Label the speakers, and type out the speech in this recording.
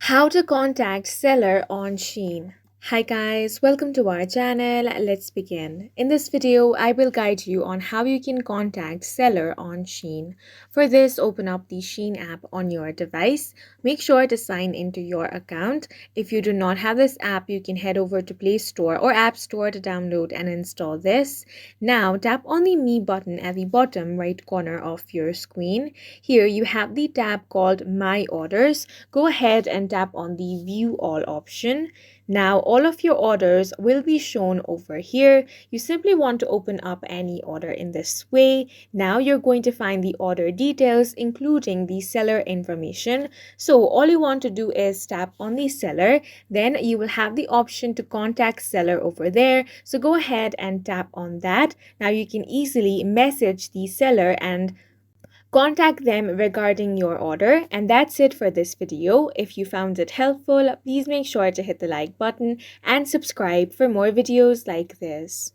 Speaker 1: How to contact seller on Shein. Hi guys, welcome to our channel. Let's begin. In this video, I will guide you on how you can contact seller on Shein. For this, open up the Shein app on your device. Make sure to sign into your account. If you do not have this app, you can head over to Play Store or App Store to download and install this. Now, tap on the Me button at the bottom right corner of your screen. Here you have the tab called My Orders. Go ahead and tap on the View All option. Now all of your orders will be shown over here. You simply want to open up any order in this way. Now you're going to find the order details including the seller information. So all you want to do is tap on the seller. Then you will have the option to contact seller over there. So go ahead and tap on that. Now you can easily message the seller and contact them regarding your order. And that's it for this video. If you found it helpful, please make sure to hit the like button and subscribe for more videos like this.